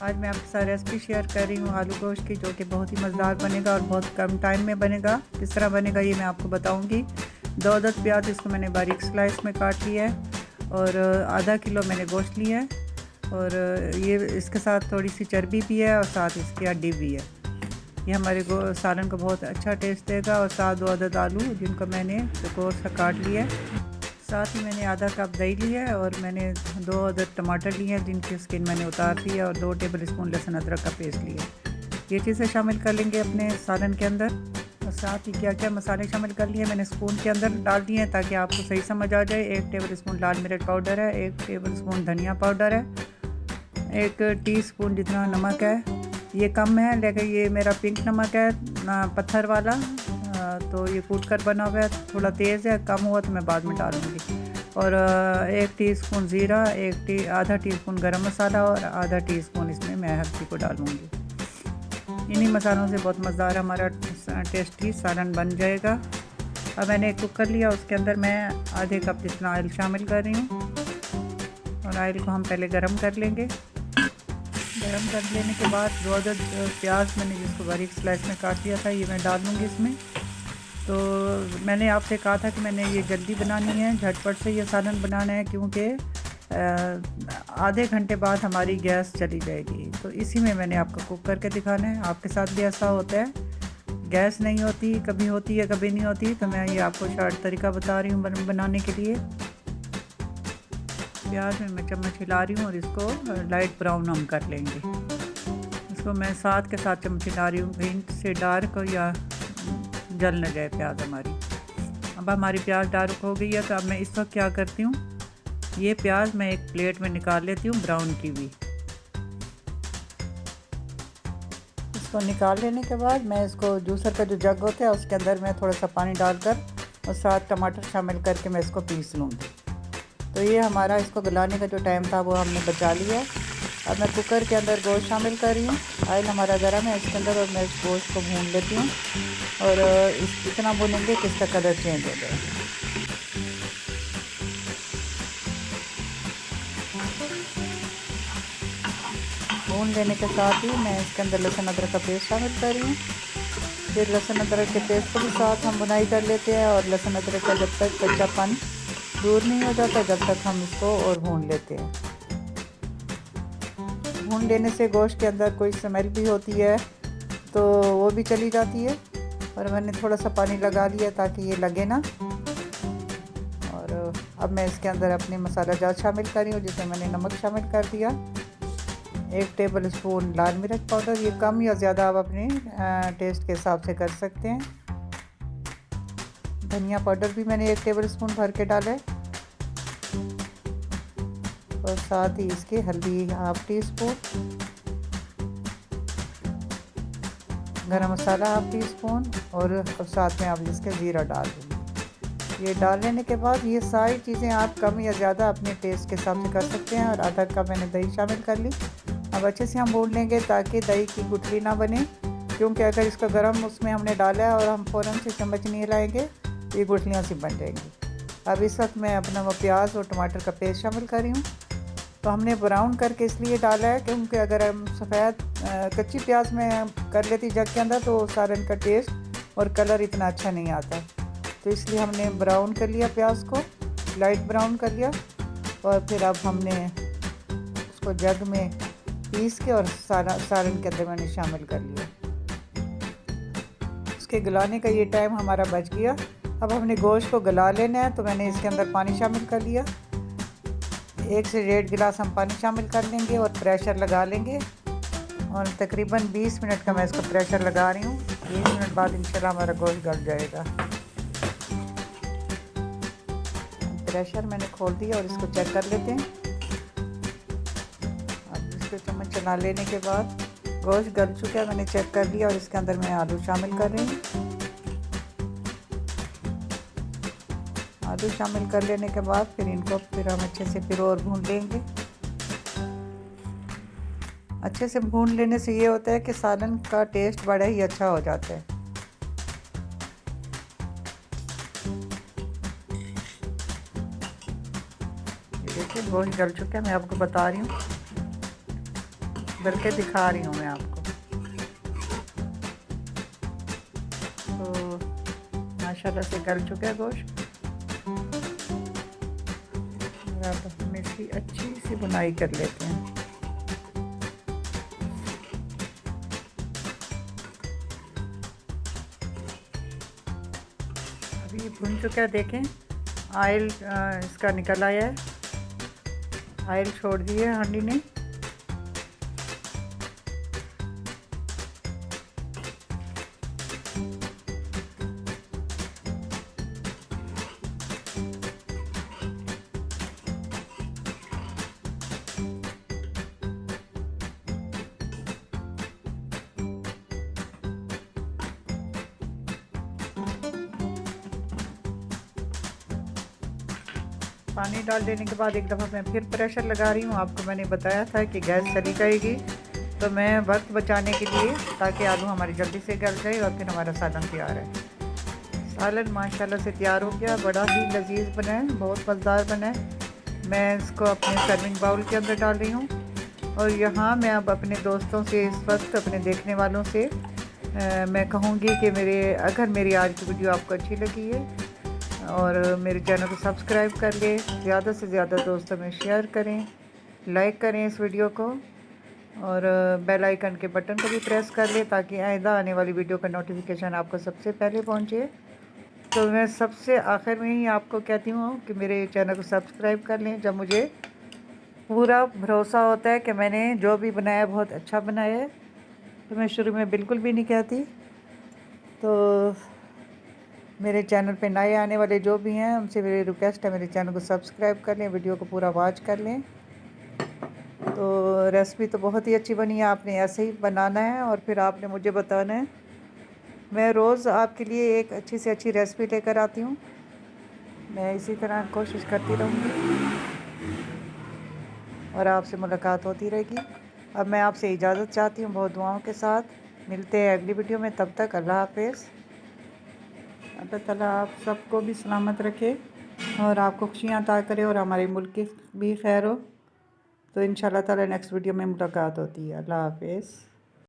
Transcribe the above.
आज मैं आपके साथ रेसिपी शेयर कर रही हूँ आलू गोश्त की, जो कि बहुत ही मज़ेदार बनेगा और बहुत कम टाइम में बनेगा। किस तरह बनेगा ये मैं आपको बताऊँगी। 2 अदद प्याज इसको मैंने बारीक स्लाइस में काट लिया है और आधा किलो मैंने गोश्त लिया है और ये इसके साथ थोड़ी सी चर्बी भी है और साथ इसकी हड्डी भी है। ये हमारे सालन को बहुत अच्छा टेस्ट देगा। और साथ 2 अदद आलू जिनको मैंने गोश्त से काट लिया है। साथ ही मैंने आधा कप दही लिया है और मैंने 2 अदद टमाटर लिए हैं जिनकी स्किन मैंने उतार दी है और 2 टेबल स्पून लहसुन अदरक का पेस्ट लिया। ये चीज़ें शामिल कर लेंगे अपने सालन के अंदर। और साथ ही क्या क्या मसाले शामिल कर लिए मैंने स्पून के अंदर डाल दिए हैं ताकि आपको सही समझ आ जाए। 1 टेबल स्पून लाल मिर्च पाउडर है, 1 टेबल स्पून धनिया पाउडर है, 1 टीस्पून जितना नमक है। ये कम है लेकिन ये मेरा पिंक नमक है ना, पत्थर वाला, तो ये कूट कर बना हुआ है, थोड़ा तेज़ है, कम हुआ तो मैं बाद में डालूँगी। और 1 टीस्पून ज़ीरा, आधा टीस्पून गरम मसाला और आधा टीस्पून इसमें मैं हल्दी को डालूँगी। इन्हीं मसालों से बहुत मज़ेदार हमारा टेस्टी सालन बन जाएगा। अब मैंने एक कुकर लिया, उसके अंदर मैं आधे कप जितना ऑयल शामिल कर रही हूँ और ऑयल को हम पहले गरम कर लेंगे। गरम कर लेने के बाद 2 अदद प्याज मैंने जिसको बारीक स्लाइस में काट दिया था ये मैं डाल दूँगी इसमें। तो मैंने आपसे कहा था कि मैंने ये जल्दी बनानी है, झटपट से ये सालन बनाना है, क्योंकि आधे घंटे बाद हमारी गैस चली जाएगी। तो इसी में मैंने आपको कुक करके दिखाना है। आपके साथ भी ऐसा होता है, गैस नहीं होती, कभी होती है कभी नहीं होती, तो मैं ये आपको शॉर्ट तरीका बता रही हूँ बनाने के लिए। प्याज में मैं चम्मच हिला रही हूँ और इसको लाइट ब्राउन हम कर लेंगे। इसको मैं साथ के साथ चम्मच हिला रही हूँ कहीं से डार्क या जल न जाए प्याज हमारी। अब हमारी प्याज डार्क हो गई है, तो अब मैं इस वक्त क्या करती हूँ, ये प्याज मैं एक प्लेट में निकाल लेती हूँ ब्राउन की भी। इसको निकाल लेने के बाद मैं इसको जूसर का जो जग होता है उसके अंदर मैं थोड़ा सा पानी डालकर और साथ टमाटर शामिल करके मैं इसको पीस लूँगी। तो ये हमारा इसको गलाने का जो टाइम था वो हमने बचा लिया। अब मैं कुकर के अंदर गोश्त शामिल कर रही हूँ। ऑयल हमारा गर्म है इसके अंदर और मैं इस गोश्त को भून लेती हूँ और इतना भूनेंगे कि इसका कलर चेंज हो जाए। भून लेने के साथ ही मैं इसके अंदर लहसुन अदरक का पेस्ट शामिल कर रही हूँ। फिर लहसुन अदरक के पेस्ट को भी साथ हम भुनाई कर लेते हैं और लहसुन अदरक का जब तक कच्चापन दूर नहीं हो जाता जब तक हम इसको और भून लेते हैं। भून लेने से गोश्त के अंदर कोई स्मेल भी होती है तो वो भी चली जाती है। और मैंने थोड़ा सा पानी लगा लिया ताकि ये लगे ना। और अब मैं इसके अंदर अपने मसाला जात शामिल कर रही हूँ, जिसमें मैंने नमक शामिल कर दिया, 1 टेबल स्पून लाल मिर्च पाउडर, ये कम या ज़्यादा आप अपने टेस्ट के हिसाब से कर सकते हैं। धनिया पाउडर भी मैंने 1 टेबल स्पून भर के डाला है और साथ ही इसकी हल्दी 1/2 टीस्पून, गरम मसाला 1/2 टीस्पून और साथ में आप इसके ज़ीरा डाल देंगे। ये डाल लेने के बाद ये सारी चीज़ें आप कम या ज़्यादा अपने टेस्ट के हिसाब से कर सकते हैं। और आधा कप मैंने दही शामिल कर ली। अब अच्छे से हम भून लेंगे ताकि दही की गुठली ना बने, क्योंकि अगर इसका गरम उसमें हमने डाला है और हम फ़ौरन से चम्मच नहीं हिलाएंगे ये गुठलियाँ सी बन जाएंगी। अब इस वक्त मैं अपना वो प्याज और टमाटर का पेस्ट शामिल कर रही हूँ। तो हमने ब्राउन करके इसलिए डाला है क्योंकि अगर हम सफ़ेद कच्ची प्याज में कर लेती जग के अंदर तो सालन का टेस्ट और कलर इतना अच्छा नहीं आता। तो इसलिए हमने ब्राउन कर लिया, प्याज को लाइट ब्राउन कर लिया और फिर अब हमने उसको जग में पीस के और सालन के अंदर मैंने शामिल कर लिया। उसके गलाने का ये टाइम हमारा बच गया। अब हमने गोश्त को गला लेना है, तो मैंने इसके अंदर पानी शामिल कर लिया। 1 से 1.5 गिलास हम पानी शामिल कर लेंगे और प्रेशर लगा लेंगे। और तकरीबन 20 मिनट का मैं इसको प्रेशर लगा रही हूँ। 20 मिनट बाद इंशाल्लाह हमारा गोश्त गल जाएगा। प्रेशर मैंने खोल दिया और इसको चेक कर लेते हैं। अब इसको चम्मच चला लेने के बाद गोश्त गल चुका है, मैंने चेक कर लिया और इसके अंदर मैं आलू शामिल कर रही हूँ। आलू शामिल कर लेने के बाद फिर इनको हम अच्छे से फिर और भून लेंगे। अच्छे से भून लेने से ये होता है कि सालन का टेस्ट बड़ा ही अच्छा हो जाता है। ये देखिए गोश्त गल चुका है, मैं आपको बता रही हूँ। बल्कि दिखा रही हूँ मैं आपको। तो माशाल्लाह से गल चुका है गोश्त। अब हम इसकी अच्छी सी बुनाई कर लेते हैं। अभी ये भुन चुका है, देखें ऑयल इसका निकल आया है, ऑयल छोड़ दिए हांडी ने। पानी डाल देने के बाद एक दफ़ा मैं फिर प्रेशर लगा रही हूँ। आपको मैंने बताया था कि गैस चली जाएगी, तो मैं वक्त बचाने के लिए, ताकि आलू हमारी जल्दी से गल जाए और फिर हमारा सालन तैयार है। सालन माशाल्लाह से तैयार हो गया, बड़ा ही लजीज बना है, बहुत मज़ेदार बना है। मैं इसको अपने सर्विंग बाउल के अंदर डाल रही हूँ। और यहाँ मैं अब अपने दोस्तों से, इस वक्त अपने देखने वालों से मैं कहूँगी कि अगर मेरी आज की वीडियो आपको अच्छी लगी है और मेरे चैनल को सब्सक्राइब कर लें, ज़्यादा से ज़्यादा दोस्तों में शेयर करें, लाइक करें इस वीडियो को, और बेल आइकन के बटन को भी प्रेस कर लें ताकि आइंदा आने वाली वीडियो का नोटिफिकेशन आपको सबसे पहले पहुंचे। तो मैं सबसे आखिर में ही आपको कहती हूँ कि मेरे चैनल को सब्सक्राइब कर लें। जब मुझे पूरा भरोसा होता है कि मैंने जो भी बनाया बहुत अच्छा बनाया है, तो मैं शुरू में बिल्कुल भी नहीं कहती। तो मेरे चैनल पे नए आने वाले जो भी हैं, उनसे मेरी रिक्वेस्ट है मेरे चैनल को सब्सक्राइब कर लें, वीडियो को पूरा वॉच कर लें। तो रेसिपी तो बहुत ही अच्छी बनी है, आपने ऐसे ही बनाना है और फिर आपने मुझे बताना है। मैं रोज़ आपके लिए एक अच्छी से अच्छी रेसिपी लेकर आती हूँ। मैं इसी तरह कोशिश करती रहूँगी और आपसे मुलाकात होती रहेगी। अब मैं आपसे इजाज़त चाहती हूँ बहुत दुआओं के साथ। मिलते हैं अगली वीडियो में, तब तक अल्लाह हाफ़िज़। अल्लाह ताला आप सबको भी सलामत रखे और आपको खुशियाँ अता करे और हमारे मुल्क की भी खैर हो। तो इंशाल्लाह ताला नेक्स्ट वीडियो में मुलाकात होती है। अल्लाह हाफ़िज़।